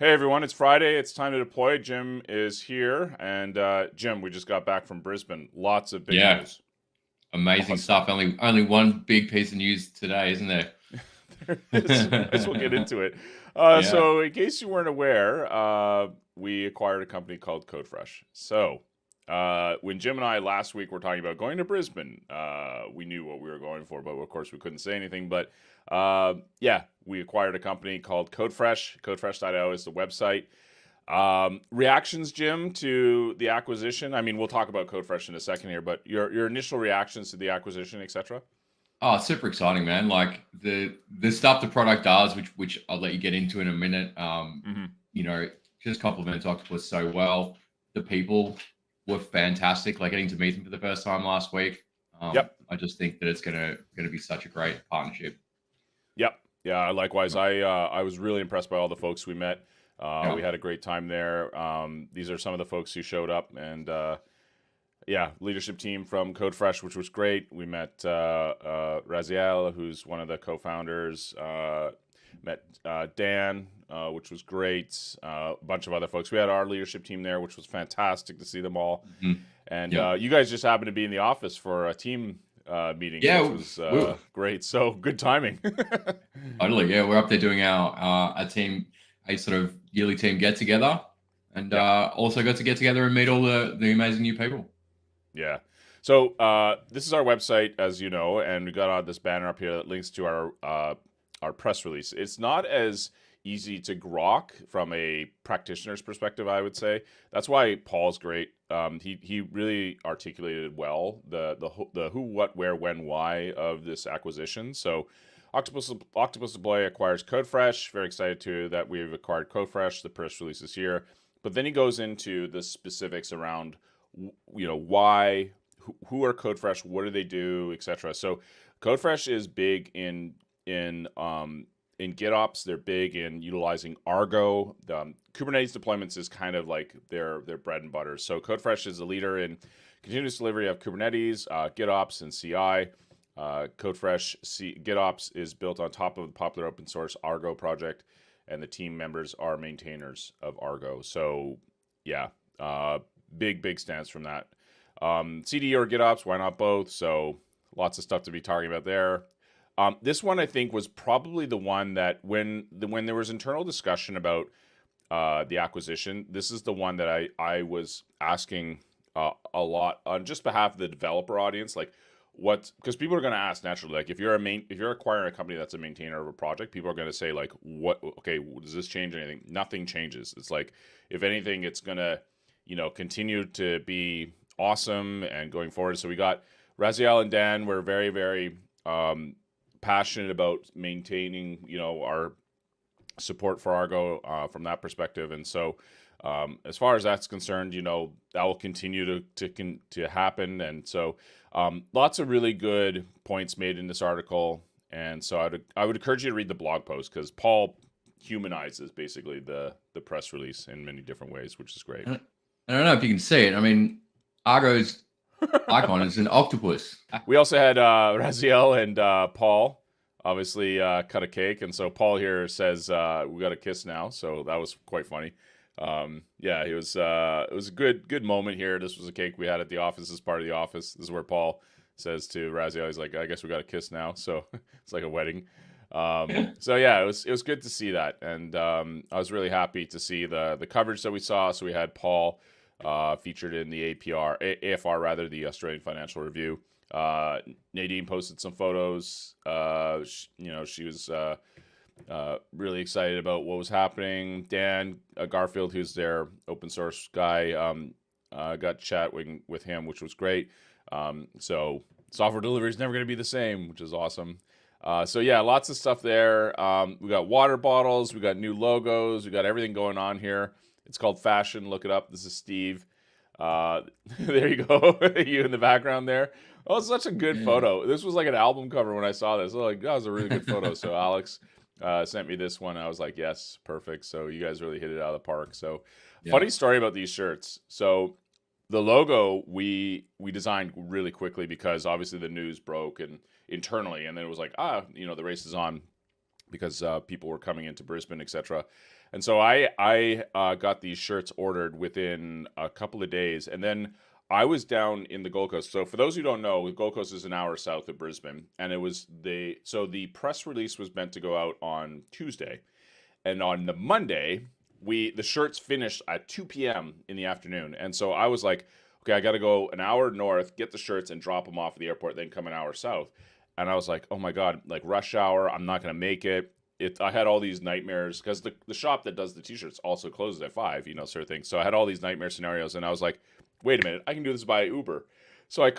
Hey everyone, it's Friday. It's time to deploy. Jim is here, and Jim, we just got back from Brisbane. Lots of big Yeah, news. amazing Awesome. stuff. Only one big piece of news today, isn't there? There it is. Might as well get into it. Yeah. So, in case you weren't aware, we acquired a company called CodeFresh. So, when Jim and I last week were talking about going to Brisbane, we knew what we were going for, but of course we couldn't say anything. But yeah, we acquired a company called CodeFresh. CodeFresh.io is the website. Reactions, Jim, to the acquisition. I mean, we'll talk about CodeFresh in a second here, but your initial reactions to the acquisition, etc. Oh, super exciting, man. Like the stuff the product does, which I'll let you get into in a minute. Mm-hmm. You know, just complements Octopus so well. The people were fantastic. Like getting to meet them for the first time last week. Yep. I just think that it's gonna be such a great partnership. Yep. Yeah. Likewise, I was really impressed by all the folks we met. Yeah. We had a great time there. These are some of the folks who showed up, and yeah, leadership team from CodeFresh, which was great. We met Raziel, who's one of the co-founders. Met Dan, which was great. A bunch of other folks. We had our leadership team there, which was fantastic to see them all. Mhm. And Yeah. you guys just happened to be in the office for a team meeting, which Yeah. was We, great. So good timing. Totally, yeah. We're up there doing our team, a sort of yearly team get together, and Yep. also got to get together and meet all the amazing new people. Yeah. So this is our website, as you know, and we got this banner up here that links to our press release. It's not as easy to grok from a practitioner's perspective, I would say. That's why Paul's great. He really articulated well the who, what, where, when, why of this acquisition. So Octopus Deploy acquires CodeFresh. Very excited to that we've acquired CodeFresh. The press release is here, but then he goes into the specifics around why, who are CodeFresh, what do they do, etc. So CodeFresh is big in GitOps. They're big in utilizing Argo. Kubernetes deployments is kind of like their bread and butter. So CodeFresh is a leader in continuous delivery of Kubernetes, GitOps, and CI. GitOps is built on top of the popular open source Argo project, and the team members are maintainers of Argo. So yeah, big stance from that. CD or GitOps, why not both? So lots of stuff to be talking about there. This one I think was probably the one that when there was internal discussion about the acquisition, this is the one that I was asking a lot on just behalf of the developer audience, like what, because people are going to ask naturally, like if you're acquiring a company that's a maintainer of a project, people are going to say like, what, okay, does this change anything? Nothing changes. It's like, if anything, it's going to continue to be awesome and going forward. So we got Raziel and Dan were very passionate about maintaining our support for Argo from that perspective. And so as far as that's concerned, that will continue to happen. And so lots of really good points made in this article. And so I would encourage you to read the blog post, because Paul humanizes basically the press release in many different ways, which is great. I don't know if you can see it. I mean, Argo's icon is an octopus. We also had Raziel and Paul obviously cut a cake, and so Paul here says we got a kiss now, so that was quite funny. Yeah, it was a good moment here. This was a cake we had at the office as part of the office. This is where Paul says to Raziel, he's like, I guess we got a kiss now, so it's like a wedding. So yeah, it was good to see that, and I was really happy to see the coverage that we saw. So we had Paul featured in the AFR rather, the Australian Financial Review. Nadine posted some photos. She was really excited about what was happening. Dan Garfield, who's their open source guy, got chatting with him, which was great. So software delivery is never going to be the same, which is awesome. So yeah, lots of stuff there. We got water bottles, we got new logos, we got everything going on here. It's called Fashion. Look it up. This is Steve. There you go. You in the background there. Oh, it's such a good Yeah. photo. This was like an album cover when I saw this. I was like, that was a really good photo. So Alex sent me this one. I was like, yes, perfect. So you guys really hit it out of the park. So Yeah. funny story about these shirts. So the logo we designed really quickly, because obviously the news broke and internally, and then it was like, the race is on. because people were coming into Brisbane, etc. And so I got these shirts ordered within a couple of days, and then I was down in the Gold Coast. So for those who don't know, the Gold Coast is an hour south of Brisbane, and the press release was meant to go out on Tuesday, and on the Monday the shirts finished at 2 p.m. in the afternoon, and so I was like, okay, I got to go an hour north, get the shirts, and drop them off at the airport, then come an hour south. And I was like, oh my god, like rush hour, I'm not gonna make it. I had all these nightmares because the shop that does the t-shirts also closes at 5, sort of thing. So I had all these nightmare scenarios, and I was like, wait a minute, I can do this by Uber. So I